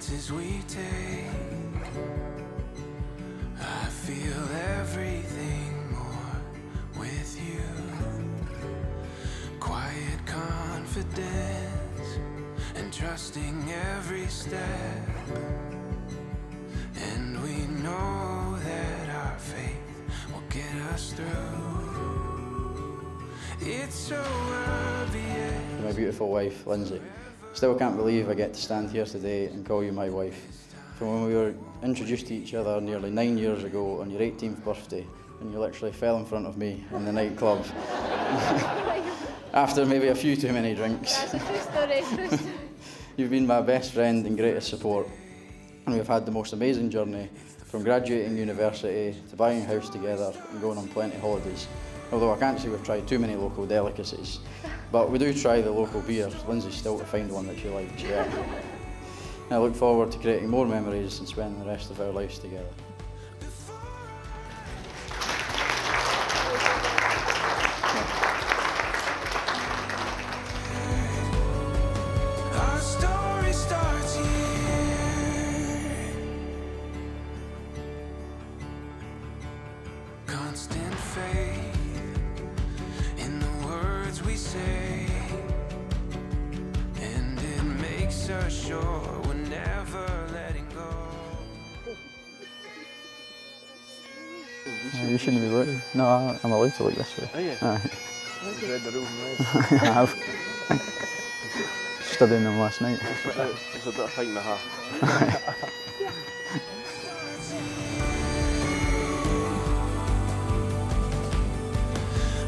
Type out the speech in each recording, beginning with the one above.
chances we take. I feel everything more with you. Quiet confidence and trusting every step. And we know that our faith will get us through. It's so obvious. My beautiful wife, Lyndsey. Still can't believe I get to stand here today and call you my wife. From when we were introduced to each other nearly 9 years ago on your 18th birthday, and you literally fell in front of me in the nightclub. After maybe a few too many drinks. That's a true story. You've been my best friend and greatest support, and we've had the most amazing journey from graduating university to buying a house together and going on plenty of holidays. Although I can't say we've tried too many local delicacies, but we do try the local beers. Lyndsey's still to find one that she likes yet. I look forward to creating more memories and spending the rest of our lives together. Our story starts here. Constant faith in the words we say, and it makes us sure we're never letting go. You shouldn't be looking. No, I'm allowed to look this way. Are you? Aye. You've read the rules, right? I have. Studying them last night. It's a bit of fighting the half.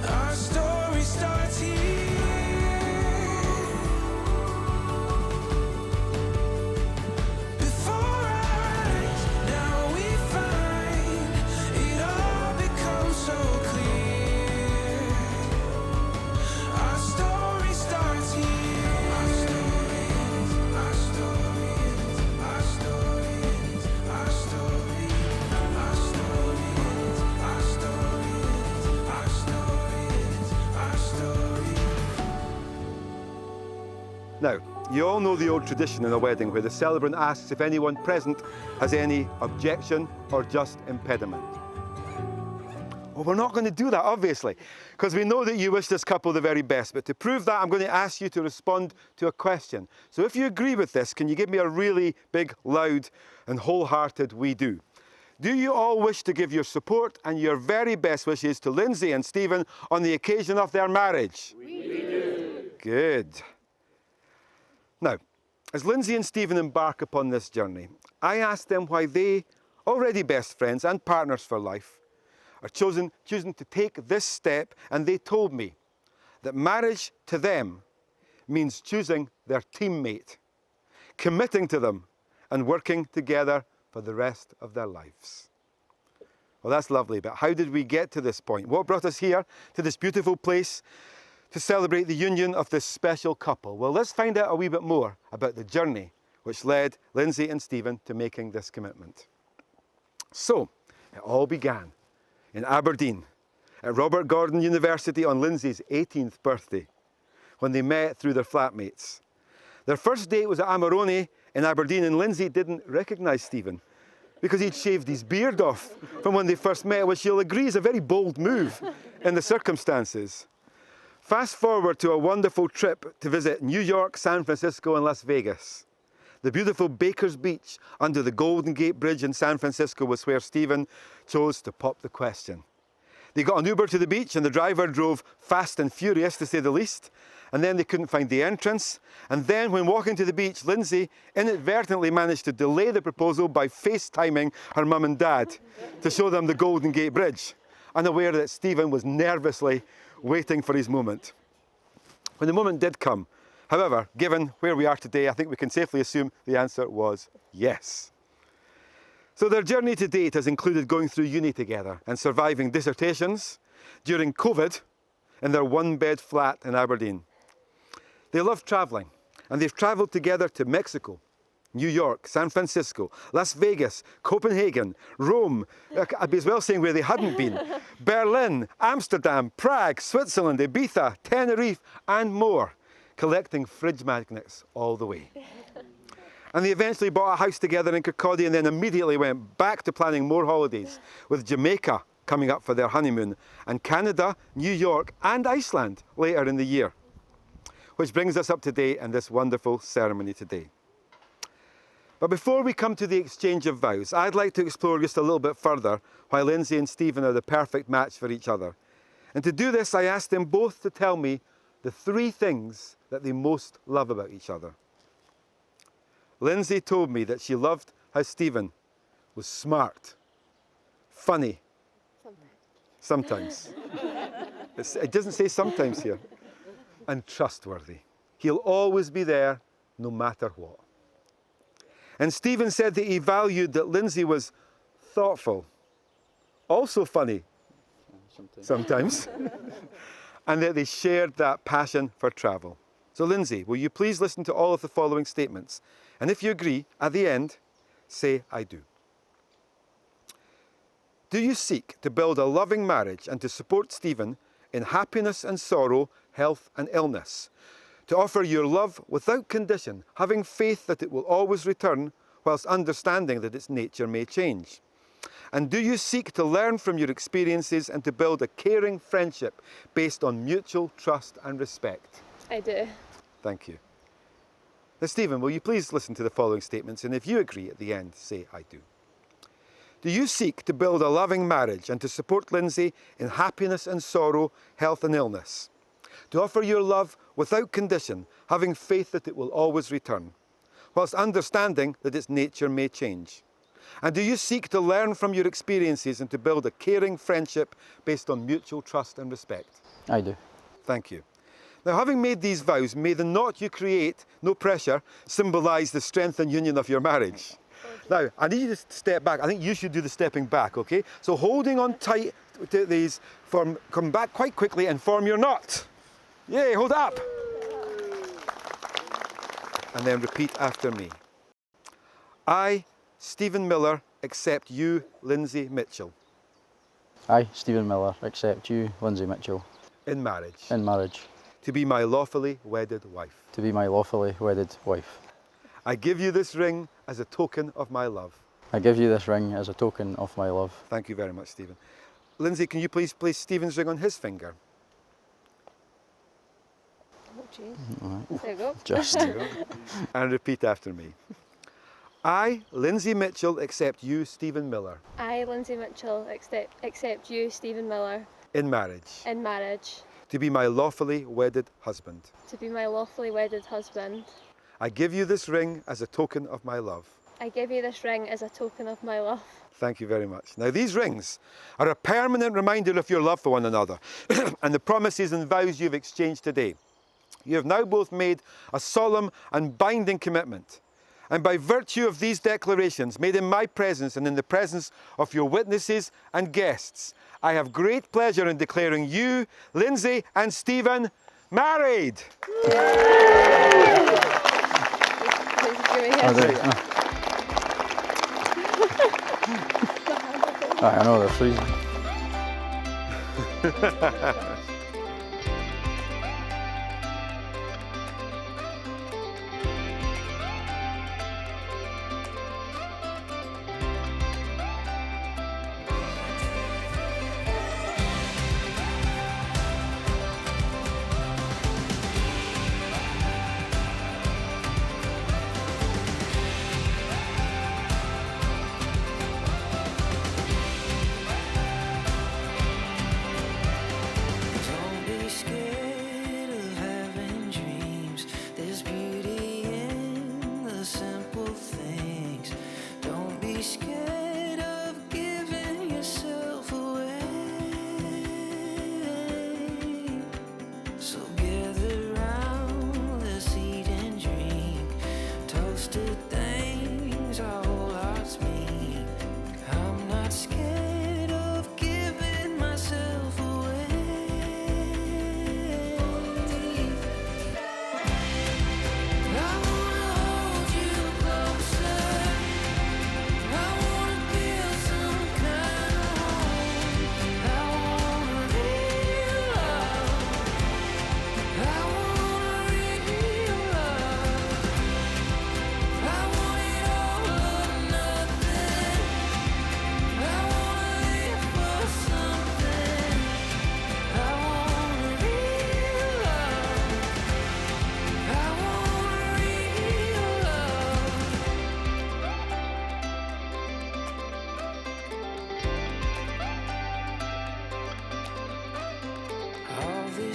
Our story starts here. Before our eyes, now we find it all becomes so clear. Our story starts here. Our story ends, our story ends, our story ends, our story, our story ends, our story ends, our story ends, our story. Now, you all know the old tradition in a wedding where the celebrant asks if anyone present has any objection or just impediment. Well, we're not going to do that, obviously, because we know that you wish this couple the very best. But to prove that, I'm going to ask you to respond to a question. So if you agree with this, can you give me a really big, loud and wholehearted "we do"? Do you all wish to give your support and your very best wishes to Lyndsey and Steven on the occasion of their marriage? We do. Good. Now, as Lyndsey and Steven embark upon this journey, I asked them why they, already best friends and partners for life, are choosing to take this step, and they told me that marriage to them means choosing their teammate, committing to them, and working together for the rest of their lives. Well, that's lovely, but how did we get to this point? What brought us here, to this beautiful place, to celebrate the union of this special couple? Well, let's find out a wee bit more about the journey which led Lyndsey and Steven to making this commitment. So, it all began in Aberdeen, at Robert Gordon University on Lyndsey's 18th birthday, when they met through their flatmates. Their first date was at Amarone in Aberdeen, and Lyndsey didn't recognise Steven because he'd shaved his beard off from when they first met, which you'll agree is a very bold move in the circumstances. Fast forward to a wonderful trip to visit New York, San Francisco and Las Vegas. The beautiful Baker's Beach under the Golden Gate Bridge in San Francisco was where Steven chose to pop the question. They got an Uber to the beach and the driver drove fast and furious, to say the least, and then they couldn't find the entrance. And then when walking to the beach, Lyndsey inadvertently managed to delay the proposal by FaceTiming her mum and dad to show them the Golden Gate Bridge, unaware that Steven was nervously waiting for his moment. When the moment did come, however, given where we are today, I think we can safely assume the answer was yes. So their journey to date has included going through uni together and surviving dissertations during COVID in their one-bed flat in Aberdeen. They love travelling, and they've travelled together to Mexico, New York, San Francisco, Las Vegas, Copenhagen, Rome, I'd be as well saying where they hadn't been, Berlin, Amsterdam, Prague, Switzerland, Ibiza, Tenerife and more, collecting fridge magnets all the way. And they eventually bought a house together in Kirkcaldy and then immediately went back to planning more holidays, with Jamaica coming up for their honeymoon, and Canada, New York and Iceland later in the year. Which brings us up to date in this wonderful ceremony today. But before we come to the exchange of vows, I'd like to explore just a little bit further why Lyndsey and Steven are the perfect match for each other. And to do this, I asked them both to tell me the 3 things that they most love about each other. Lyndsey told me that she loved how Steven was smart, funny. Sometimes. It doesn't say sometimes here. And trustworthy. He'll always be there, no matter what. And Steven said that he valued that Lyndsey was thoughtful, also funny, sometimes, and that they shared that passion for travel. So Lyndsey, will you please listen to all of the following statements? And if you agree, at the end, say, I do. Do you seek to build a loving marriage and to support Steven in happiness and sorrow, health and illness? To offer your love without condition, having faith that it will always return, whilst understanding that its nature may change? And do you seek to learn from your experiences and to build a caring friendship based on mutual trust and respect? I do. Thank you. Now, Steven, will you please listen to the following statements, and if you agree at the end, say, I do. Do you seek to build a loving marriage and to support Lyndsey in happiness and sorrow, health and illness? To offer your love without condition, having faith that it will always return, whilst understanding that its nature may change? And do you seek to learn from your experiences and to build a caring friendship based on mutual trust and respect? I do. Thank you. Now, having made these vows, may the knot you create, no pressure, symbolise the strength and union of your marriage. Now, I need you to step back. I think you should do the stepping back, okay? So holding on tight to these, come back quite quickly and form your knot. Yay, hold up. And then repeat after me. I, Steven Miller, accept you, Lyndsey Mitchell. I, Steven Miller, accept you, Lyndsey Mitchell, In marriage. in marriage, To be my lawfully wedded wife. to be my lawfully wedded wife. I give you this ring as a token of my love. I give you this ring as a token of my love. Thank you very much, Steven. Lyndsey, can you please place Steven's ring on his finger? Oh, jeez. There you go. Just. And repeat after me. I, Lyndsey Mitchell, accept you, Steven Miller, I, Lyndsey Mitchell, accept you, Steven Miller, in marriage, in marriage, to be my lawfully wedded husband. to be my lawfully wedded husband. I give you this ring as a token of my love. I give you this ring as a token of my love. Thank you very much. Now, these rings are a permanent reminder of your love for one another and the promises and vows you've exchanged today. You have now both made a solemn and binding commitment. And by virtue of these declarations, made in my presence and in the presence of your witnesses and guests, I have great pleasure in declaring you, Lyndsey and Steven, married. Please give me a I hand. do. I know they're freezing.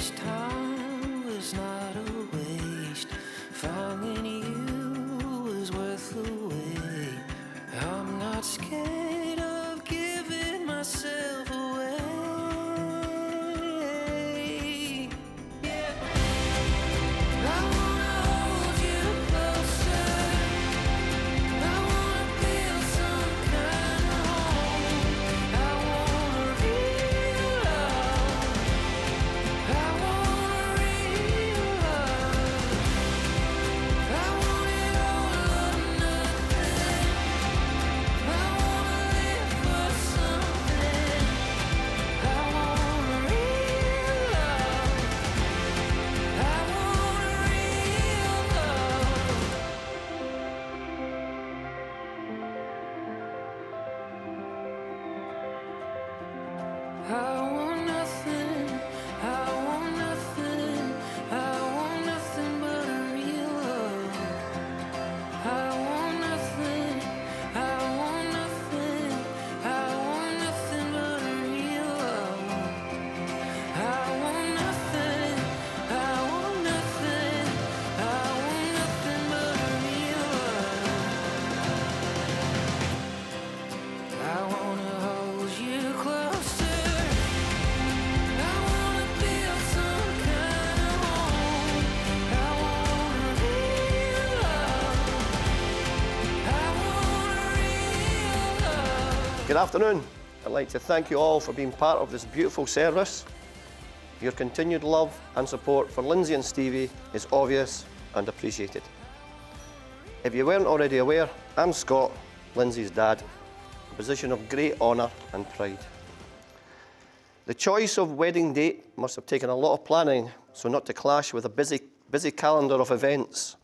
this time was not a waste. Finding you was worth the wait. I'm not scared of giving myself away. Yeah. I wanna hold you closer. I wanna build some kind of home. I want real love. I want real love. I want it all or nothing. I wanna live for something. I want real love. I want real love. I want nothing, I want nothing, I want nothing but a real love. I want nothing, I want nothing, I want nothing but a real love. I want nothing, I want nothing, I want nothing but a real love. I wanna hold you closer. I wanna build some kind of home. I want real love. I want real love. Good afternoon. I'd like to thank you all for being part of this beautiful service. Your continued love and support for Lyndsey and Stevie is obvious and appreciated. If you weren't already aware, I'm Scott, Lyndsey's dad, a position of great honour and pride. The choice of wedding date must have taken a lot of planning so not to clash with a busy calendar of events.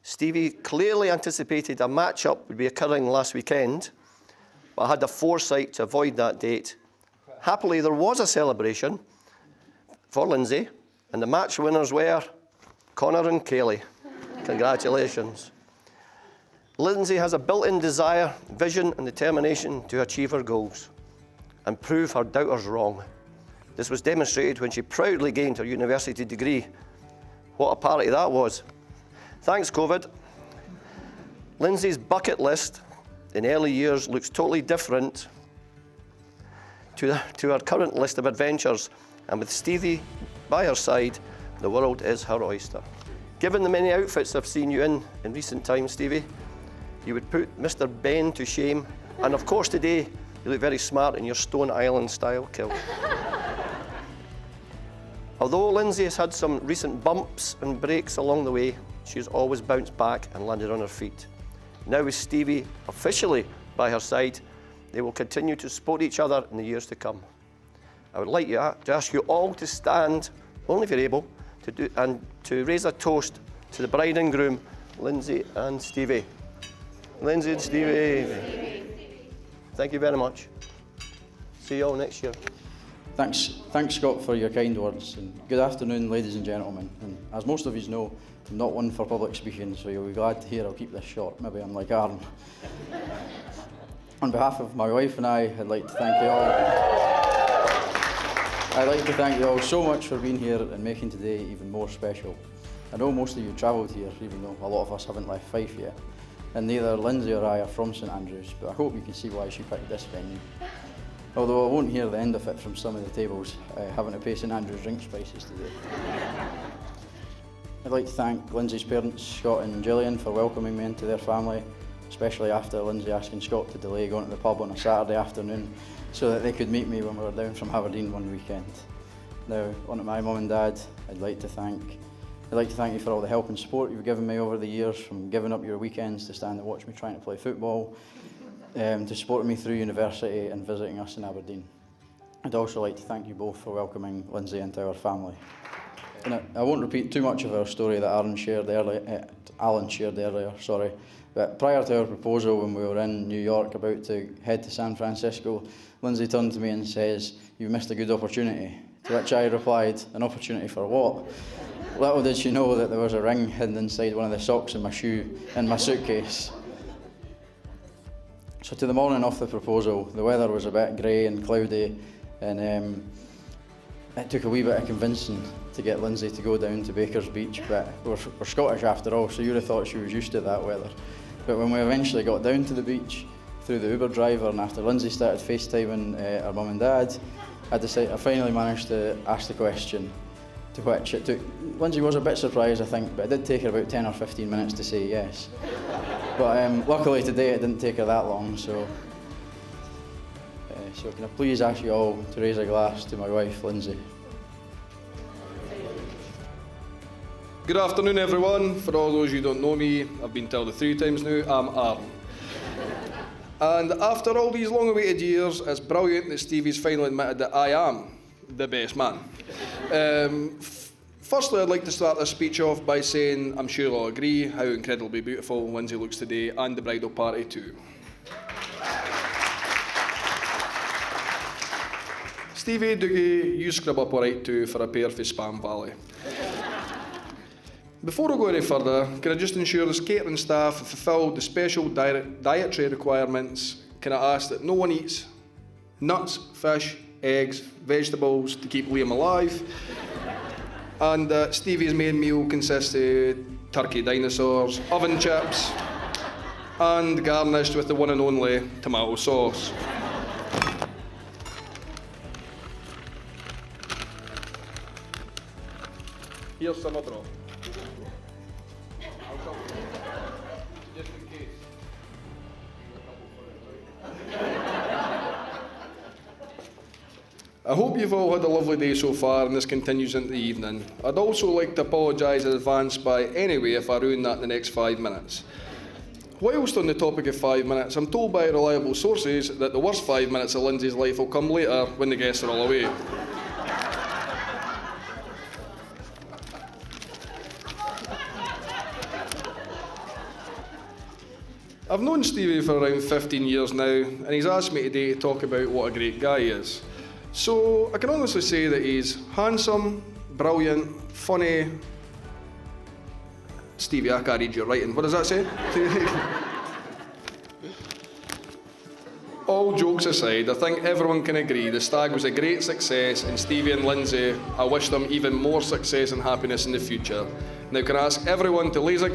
Stevie clearly anticipated a match-up would be occurring last weekend, but had the foresight to avoid that date. Happily, there was a celebration for Lyndsey, and the match winners were Connor and Kaylee. Congratulations. Lyndsey has a built-in desire, vision and determination to achieve her goals and prove her doubters wrong. This was demonstrated when she proudly gained her university degree. What a party that was. Thanks, COVID. Lyndsey's bucket list in early years looks totally different to her current list of adventures, and with Stevie by her side, the world is her oyster. Given the many outfits I've seen you in recent times, Stevie, you would put Mr. Ben to shame, and of course today, you look very smart in your Stone Island style kilt. Although Lyndsey has had some recent bumps and breaks along the way, she's always bounced back and landed on her feet. Now with Stevie officially by her side, they will continue to support each other in the years to come. I would like to ask you all to stand, only if you're able, to raise a toast to the bride and groom, Lyndsey and Stevie. Lyndsey and Stevie. Thank you very much. See you all next year. Thanks, Scott, for your kind words. And good afternoon, ladies and gentlemen. And as most of you know, I'm not one for public speaking, so you'll be glad to hear I'll keep this short. Maybe I'm like Aaron. On behalf of my wife and I, I'd like to thank you all. I'd like to thank you all so much for being here and making today even more special. I know most of you travelled here, even though a lot of us haven't left Fife yet. And neither Lyndsey or I are from St Andrews, but I hope you can see why she picked this venue. Although I won't hear the end of it from some of the tables having to pay St Andrews drinks prices today. I'd like to thank Lyndsey's parents, Scott and Gillian, for welcoming me into their family, especially after Lyndsey asking Scott to delay going to the pub on a Saturday afternoon so that they could meet me when we were down from Aberdeen one weekend. Now, on to my mum and dad, I'd like to thank you for all the help and support you've given me over the years, from giving up your weekends to stand and watch me trying to play football, to supporting me through university and visiting us in Aberdeen. I'd also like to thank you both for welcoming Lyndsey into our family. And I won't repeat too much of our story that Alan shared earlier, but prior to our proposal, when we were in New York about to head to San Francisco, Lyndsey turned to me and says, "You've missed a good opportunity." To which I replied, "An opportunity for what?" Little did she know that there was a ring hidden inside one of the socks in my shoe in my suitcase. So to the morning of the proposal, the weather was a bit grey and cloudy, and It took a wee bit of convincing to get Lyndsey to go down to Baker's Beach, but we're Scottish after all, so you'd have thought she was used to that weather. But when we eventually got down to the beach, through the Uber driver, and after Lyndsey started FaceTiming our mum and dad, I finally managed to ask the question, to which it took, Lyndsey was a bit surprised I think, but it did take her about 10 or 15 minutes to say yes. But luckily today it didn't take her that long, so can I please ask you all to raise a glass to my wife, Lyndsey. Good afternoon everyone. For all those who don't know me, I've been told it 3 times now, I'm Aaron. And after all these long-awaited years, it's brilliant that Stevie's finally admitted that I am the best man. Firstly, I'd like to start this speech off by saying I'm sure you'll agree how incredibly beautiful Lyndsey looks today, and the bridal party too. Stevie, Dougie, you scrub up alright too for a pair for Spam Valley. Before I go any further, can I just ensure the catering staff have fulfilled the special dietary requirements? Can I ask that no one eats nuts, fish, eggs, vegetables to keep Liam alive? And Stevie's main meal consists of turkey dinosaurs, oven chips, and garnished with the one and only tomato sauce. Here's some other. Just in case. I hope you've all had a lovely day so far and this continues into the evening. I'd also like to apologise in advance by anyway if I ruin that in the next 5 minutes. Whilst on the topic of 5 minutes, I'm told by reliable sources that the worst 5 minutes of Lyndsey's life will come later when the guests are all away. I've known Stevie for around 15 years now, and he's asked me today to talk about what a great guy he is. So I can honestly say that he's handsome, brilliant, funny. Stevie, I can't read your writing. What does that say? All jokes aside, I think everyone can agree the stag was a great success, and Stevie and Lyndsey, I wish them even more success and happiness in the future. Now can I ask everyone to raise a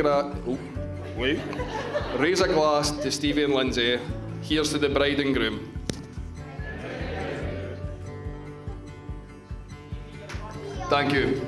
glass to Stevie and Lyndsey. Here's to the bride and groom. Thank you.